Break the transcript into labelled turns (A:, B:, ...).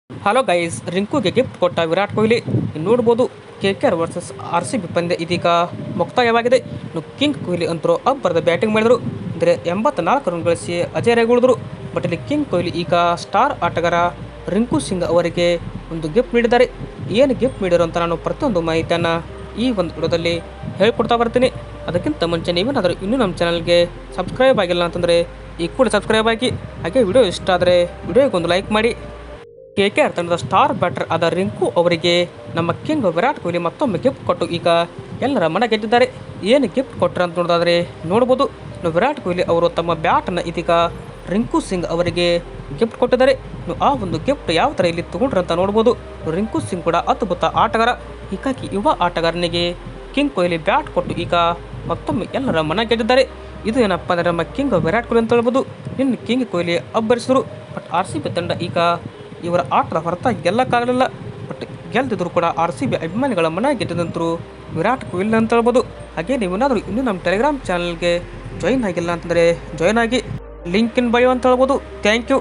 A: Hello guys, ರಿಂಕುಗೆ gift ಕೊಟ್ಟ ವಿರಾಟ್ ಕೊಹ್ಲಿ ನೋಡ್ಬೋದು. KKR versus RCB ಪಂದ್ಯ ಇದೀಗ ಮುಕ್ತಾಯವಾಗಿದೆ. ಕಿಂಗ್ ಕೊಹ್ಲಿ ಅಂತರೂ ಅಬ್ಬರದ ಬ್ಯಾಟಿಂಗ್ ಮಾಡಿದರು. ಅಂದರೆ 84 ರನ್ ಗಳಿಸಿ ಅಜೇಯರಾಗುಳಿದರು. ಬಟ್ ಇಲ್ಲಿ ಕಿಂಗ್ ಕೊಹ್ಲಿ ಈಗ ಸ್ಟಾರ್ ಆಟಗಾರ ರಿಂಕು ಸಿಂಗ್ ಅವರಿಗೆ ಒಂದು ಗಿಫ್ಟ್ ನೀಡಿದ್ದಾರೆ. ಏನು ಗಿಫ್ಟ್ ನೀಡಿರೋ ಅಂತ ನಾನು ಪ್ರತಿಯೊಂದು ಮಾಹಿತಿಯನ್ನು ಈ ಒಂದು ವಿಡಿಯೋದಲ್ಲಿ ಹೇಳ್ಕೊಡ್ತಾ ಬರ್ತೀನಿ. ಅದಕ್ಕಿಂತ ಮುಂಚೆ ನೀವೇನಾದರೂ ಇನ್ನೂ ನಮ್ಮ ಚಾನಲ್ಗೆ ಸಬ್ಸ್ಕ್ರೈಬ್ ಆಗಿಲ್ಲ ಅಂತಂದರೆ ಈ ಕೂಡ ಸಬ್ಸ್ಕ್ರೈಬ್ ಆಗಿ, ಹಾಗೆ ವಿಡಿಯೋ ಇಷ್ಟ ಆದರೆ ವಿಡಿಯೋಗೊಂದು ಲೈಕ್ ಮಾಡಿ. KKR ತಂಡದ ಸ್ಟಾರ್ ಬ್ಯಾಟರ್ ಆದ ರಿಂಕು ಅವರಿಗೆ ನಮ್ಮ ಕಿಂಗ್ ವಿರಾಟ್ ಕೊಹ್ಲಿ ಮತ್ತೊಮ್ಮೆ ಗಿಫ್ಟ್ ಕೊಟ್ಟು ಈಗ ಎಲ್ಲರ ಮನ ಗೆದ್ದಿದ್ದಾರೆ. ಏನು ಗಿಫ್ಟ್ ಕೊಟ್ಟರು ಅಂತ ನೋಡೋದಾದರೆ ನೋಡ್ಬೋದು. ವಿರಾಟ್ ಕೊಹ್ಲಿ ಅವರು ತಮ್ಮ ಬ್ಯಾಟನ್ನು ಇದೀಗ ರಿಂಕು ಸಿಂಗ್ ಅವರಿಗೆ ಗಿಫ್ಟ್ ಕೊಟ್ಟಿದ್ದಾರೆ. ಆ ಒಂದು ಗಿಫ್ಟ್ ಯಾವ ಥರ ಇಲ್ಲಿ ತೊಗೊಂಡ್ರು ಅಂತ ನೋಡ್ಬೋದು. ರಿಂಕು ಸಿಂಗ್ ಕೂಡ ಅದ್ಭುತ ಆಟಗಾರ. ಹೀಗಾಗಿ ಯುವ ಆಟಗಾರನಿಗೆ ಕಿಂಗ್ ಕೊಹ್ಲಿ ಬ್ಯಾಟ್ ಕೊಟ್ಟು ಈಗ ಮತ್ತೊಮ್ಮೆ ಎಲ್ಲರ ಮನ ಗೆದ್ದಿದ್ದಾರೆ. ಇದು ಏನಪ್ಪ ಅಂದರೆ ನಮ್ಮ ಕಿಂಗ್ ವಿರಾಟ್ ಕೊಹ್ಲಿ ಅಂತ ಹೇಳ್ಬೋದು. ಇನ್ನು ಕಿಂಗ್ ಕೊಹ್ಲಿ ಅಬ್ಬರಿಸಿದರು. ಬಟ್ RCB ತಂಡ ಈಗ ಇವರ ಆಟದ ಹೊರತಾಗಿ ಗೆಲ್ಲಕ್ಕಾಗಲಿಲ್ಲ. ಬಟ್ ಗೆಲ್ದಿದ್ರು ಕೂಡ RCB ಅಭಿಮಾನಿಗಳ ಮನ ಗೆದ್ದಂತರೂ ವಿರಾಟ್ ಕೊಹ್ಲಿ ಅಂತ ಹೇಳ್ಬೋದು. ಹಾಗೆ ನೀವೇನಾದರೂ ಇನ್ನೂ ನಮ್ಮ ಟೆಲಿಗ್ರಾಮ್ ಚಾನಲ್ಗೆ ಜಾಯಿನ್ ಆಗಿಲ್ಲ ಅಂತಂದರೆ ಜಾಯಿನ್ ಆಗಿ, ಲಿಂಕ್ ಇನ್ ಬಯೋ ಅಂತ ಹೇಳ್ಬೋದು. Thank you.